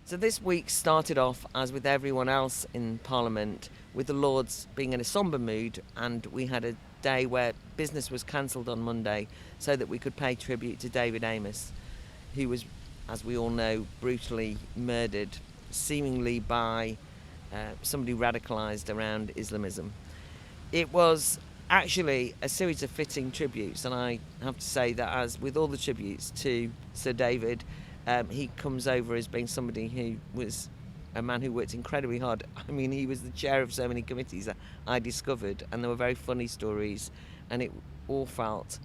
So this week started off, as with everyone else in Parliament, with the Lords being in a sombre mood, and we had a day where business was cancelled on Monday so that we could pay tribute to David Amess, who was, as we all know, brutally murdered, seemingly by somebody radicalised around Islamism. It was actually a series of fitting tributes, and I have to say that, as with all the tributes to Sir David, he comes over as being somebody who was a man who worked incredibly hard. I mean, he was the chair of so many committees that I discovered, and there were very funny stories, and it all felt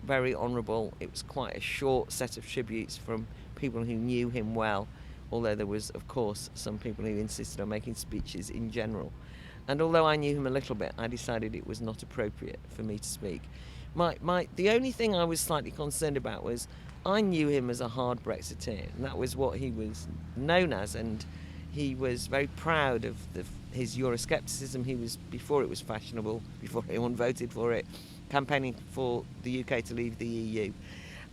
very honourable. It was quite a short set of tributes from people who knew him well, although there was, of course, some people who insisted on making speeches in general. And although I knew him a little bit, I decided it was not appropriate for me to speak. The only thing I was slightly concerned about was I knew him as a hard Brexiteer, and that was what he was known as, and he was very proud of his Euroscepticism. He was, before it was fashionable, before anyone voted for it, campaigning for the UK to leave the EU.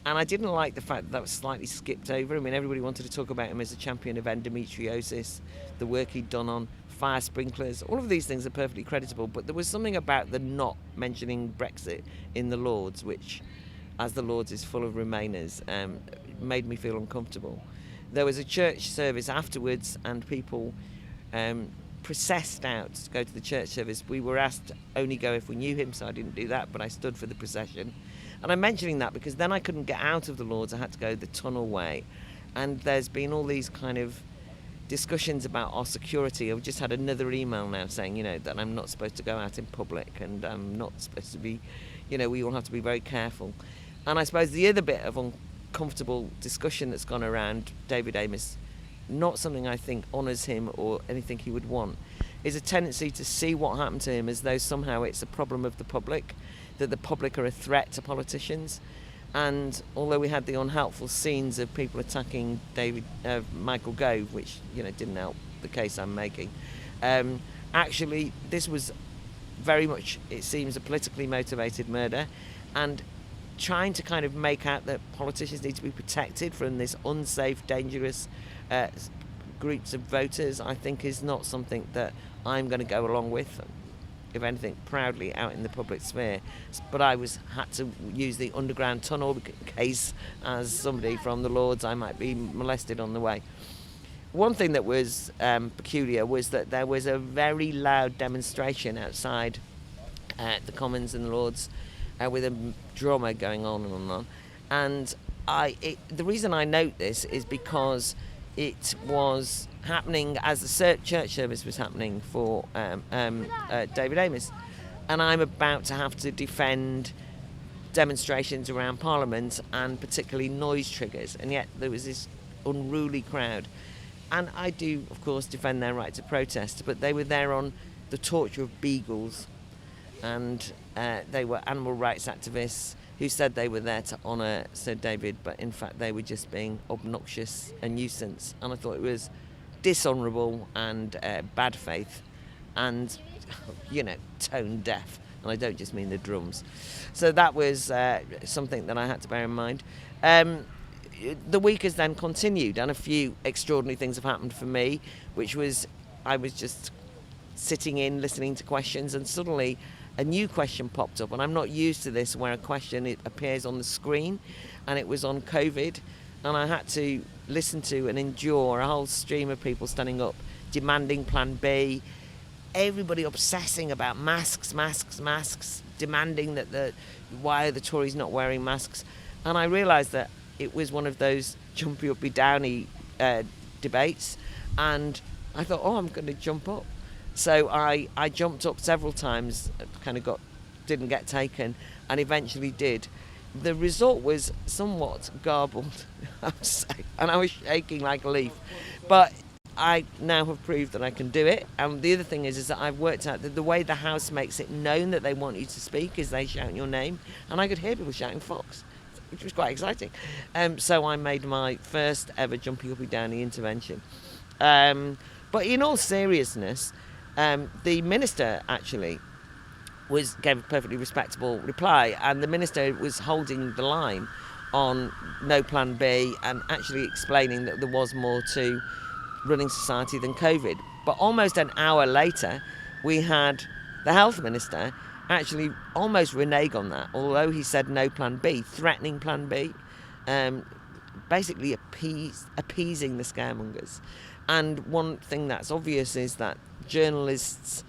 And I didn't like the fact that was slightly skipped over. I mean, everybody wanted to talk about him as a champion of endometriosis, the work he'd done on fire sprinklers. All of these things are perfectly creditable, but there was something about the not mentioning Brexit in the Lords, which, as the Lords is full of Remainers, made me feel uncomfortable. There was a church service afterwards, and people processed out to go to the church service. We were asked to only go if we knew him, so I didn't do that, but I stood for the procession. And I'm mentioning that because then I couldn't get out of the Lords. I had to go the tunnel way. And there's been all these kind of discussions about our security. I've just had another email now saying, that I'm not supposed to go out in public, and I'm not supposed to be, we all have to be very careful. And I suppose the other bit of uncomfortable discussion that's gone around David Amess, not something I think honours him or anything he would want, is a tendency to see what happened to him as though somehow it's a problem of the public, that the public are a threat to politicians. And although we had the unhelpful scenes of people attacking Michael Gove, which didn't help the case I'm making, actually this was very much, it seems, a politically motivated murder, and trying to kind of make out that politicians need to be protected from this unsafe, dangerous groups of voters, I think is not something that I'm going to go along with. If anything, proudly out in the public sphere. But I had to use the underground tunnel in case, as somebody from the Lords, I might be molested on the way. One thing that was peculiar was that there was a very loud demonstration outside the Commons and the Lords with a drama going on and on. And the reason I note this is because it was happening as the church service was happening for David Amess, and I'm about to have to defend demonstrations around Parliament and particularly noise triggers, and yet there was this unruly crowd. And I do, of course, defend their right to protest, but they were there on the torture of beagles, and they were animal rights activists who said they were there to honour Sir David, but in fact they were just being obnoxious and nuisance. And I thought it was dishonourable and bad faith and, tone deaf. And I don't just mean the drums. So that was something that I had to bear in mind. The week has then continued, and a few extraordinary things have happened for me, which was I was just sitting in, listening to questions, and suddenly a new question popped up, and I'm not used to this, where a question appears on the screen, and it was on COVID, and I had to listen to and endure a whole stream of people standing up, demanding Plan B, everybody obsessing about masks, demanding that why are the Tories not wearing masks, and I realised that it was one of those jumpy uppy downy debates, and I thought, I'm going to jump up. So I jumped up several times, didn't get taken, and eventually did. The result was somewhat garbled, I would say, and I was shaking like a leaf. But I now have proved that I can do it. And the other thing is that I've worked out that the way the House makes it known that they want you to speak is they shout your name. And I could hear people shouting Fox, which was quite exciting. So I made my first ever jumpy uppy downy intervention. But in all seriousness, the minister actually gave a perfectly respectable reply, and the minister was holding the line on no Plan B and actually explaining that there was more to running society than COVID. But almost an hour later, we had the health minister actually almost renege on that, although he said no plan B, threatening plan B, basically appeasing the scaremongers. And one thing that's obvious is that journalists,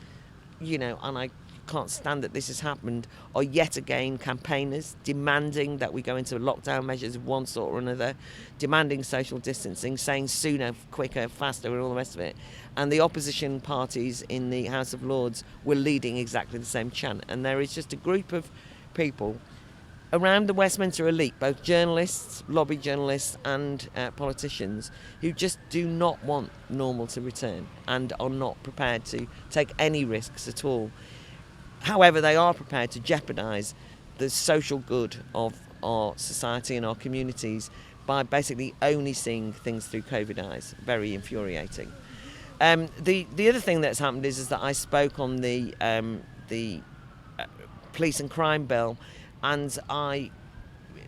and I can't stand that this has happened, are yet again campaigners demanding that we go into lockdown measures of one sort or another, demanding social distancing, saying sooner, quicker, faster, and all the rest of it. And the opposition parties in the House of Lords were leading exactly the same chant. And there is just a group of people around the Westminster elite, both journalists, lobby journalists and politicians, who just do not want normal to return and are not prepared to take any risks at all. However, they are prepared to jeopardise the social good of our society and our communities by basically only seeing things through COVID eyes. Very infuriating. The other thing that's happened is that I spoke on the police and crime bill, and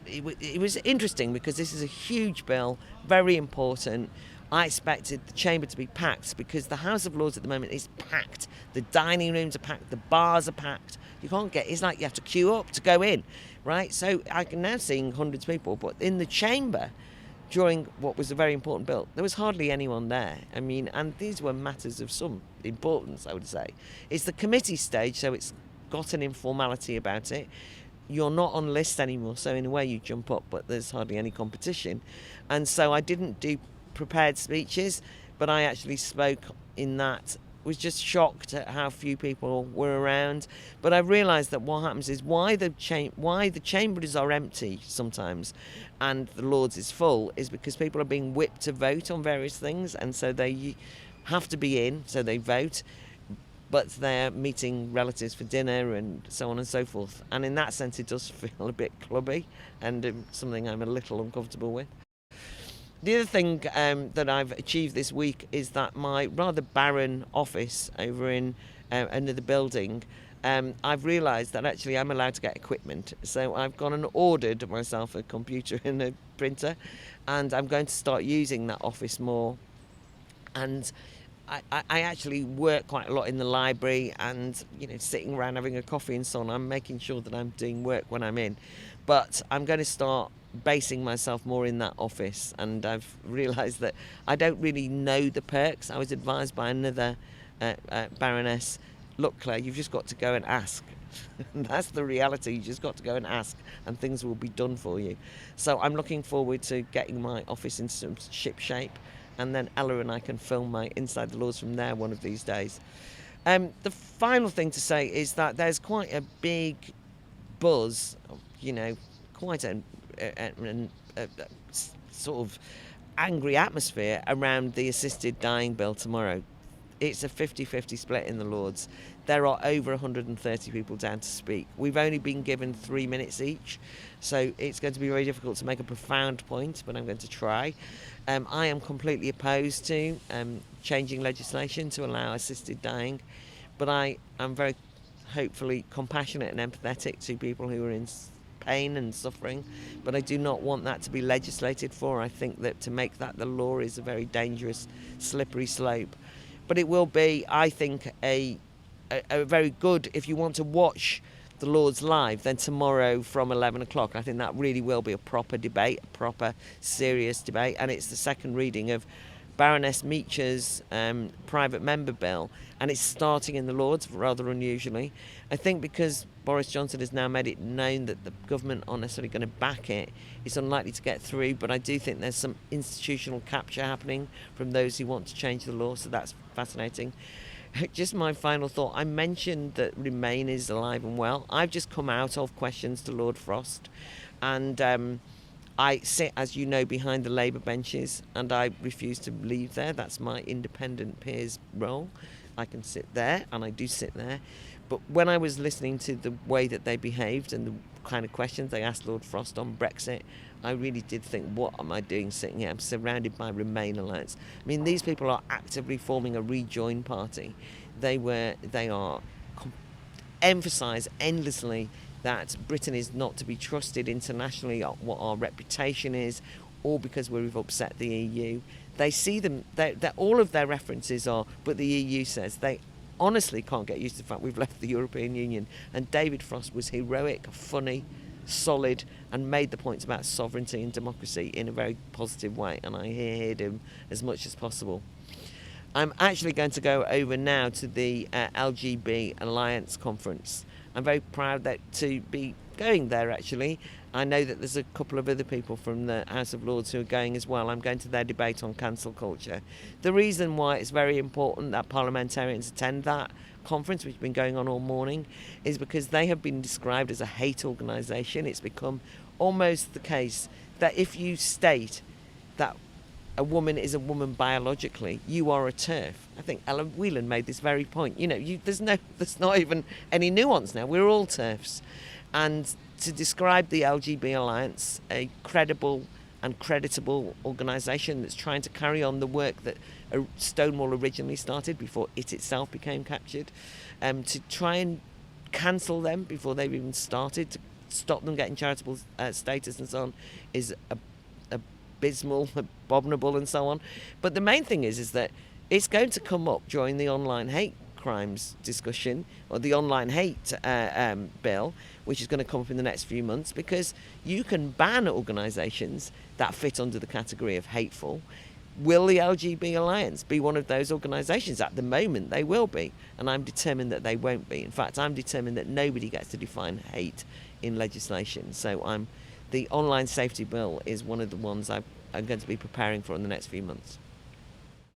it was interesting because this is a huge bill, very important. I expected the chamber to be packed because the House of Lords at the moment is packed. The dining rooms are packed, the bars are packed. You can't get, it's like you have to queue up to go in, right? So I can now see hundreds of people, but in the chamber, during what was a very important bill, there was hardly anyone there. I mean, and these were matters of some importance, I would say. It's the committee stage, so it's got an informality about it. You're not on list anymore, so in a way you jump up, but there's hardly any competition. And so I didn't do prepared speeches, but I actually spoke in that. Was just shocked at how few people were around. But I realised that what happens is why the chambers are empty sometimes and the Lords is full is because people are being whipped to vote on various things, and so they have to be in, so they vote, but they're meeting relatives for dinner and so on and so forth. And in that sense it does feel a bit clubby and something I'm a little uncomfortable with. The other thing that I've achieved this week is that my rather barren office over in another building, I've realised that actually I'm allowed to get equipment. So I've gone and ordered myself a computer and a printer, and I'm going to start using that office more. And I actually work quite a lot in the library and, sitting around having a coffee and so on. I'm making sure that I'm doing work when I'm in. But I'm going to start basing myself more in that office, and I've realised that I don't really know the perks. I was advised by another Baroness, look Claire, you've just got to go and ask. And that's the reality, you just got to go and ask and things will be done for you. So I'm looking forward to getting my office in some ship shape, and then Ella and I can film my Inside the Lords from there one of these days. The final thing to say is that there's quite a big buzz, quite a sort of angry atmosphere around the assisted dying bill tomorrow. It's a 50-50 split in the Lords. There are over 130 people down to speak. We've only been given 3 minutes each, so it's going to be very difficult to make a profound point, but I'm going to try. I am completely opposed to changing legislation to allow assisted dying, but I am very hopefully compassionate and empathetic to people who are in pain and suffering, but I do not want that to be legislated for. I think that to make that the law is a very dangerous, slippery slope. But it will be, I think, a very good, if you want to watch the Lords live, then tomorrow from 11 o'clock. I think that really will be a proper debate, a proper serious debate, and it's the second reading of Baroness Meacher's private member bill, and it's starting in the Lords, rather unusually. I think because Boris Johnson has now made it known that the government aren't necessarily going to back it, it's unlikely to get through, but I do think there's some institutional capture happening from those who want to change the law, so that's fascinating. Just my final thought, I mentioned that Remain is alive and well. I've just come out of questions to Lord Frost, and I sit, as you know, behind the Labour benches, and I refuse to leave there. That's my independent peers role. I can sit there, and I do sit there. But when I was listening to the way that they behaved and the kind of questions they asked Lord Frost on Brexit, I really did think, what am I doing sitting here? I'm surrounded by Remain alliance. I mean, these people are actively forming a rejoin party. They are emphasise endlessly that Britain is not to be trusted internationally, what our reputation is, all because we've upset the EU. They see them, all of their references are, but the EU says they honestly can't get used to the fact we've left the European Union. And David Frost was heroic, funny, solid, and made the points about sovereignty and democracy in a very positive way, and I heard him as much as possible. I'm actually going to go over now to the LGB Alliance conference. I'm very proud to be going there, actually. I know that there's a couple of other people from the House of Lords who are going as well. I'm going to their debate on cancel culture. The reason why it's very important that parliamentarians attend that conference, which has been going on all morning, is because they have been described as a hate organisation. It's become almost the case that if you state that a woman is a woman biologically, you are a TERF. I think Ellen Whelan made this very point. There's not even any nuance now. We're all TERFs. And to describe the LGB Alliance, a credible and creditable organisation that's trying to carry on the work that Stonewall originally started before it itself became captured, to try and cancel them before they've even started, to stop them getting charitable status and so on, is abysmal, abominable and so on. But the main thing is that it's going to come up during the online hate crimes discussion, or the online hate bill, which is going to come up in the next few months, because you can ban organisations that fit under the category of hateful. Will the LGB Alliance be one of those organisations? At the moment they will be, and I'm determined that they won't be. In fact, I'm determined that nobody gets to define hate in legislation. So the online safety bill is one of the ones I'm going to be preparing for in the next few months.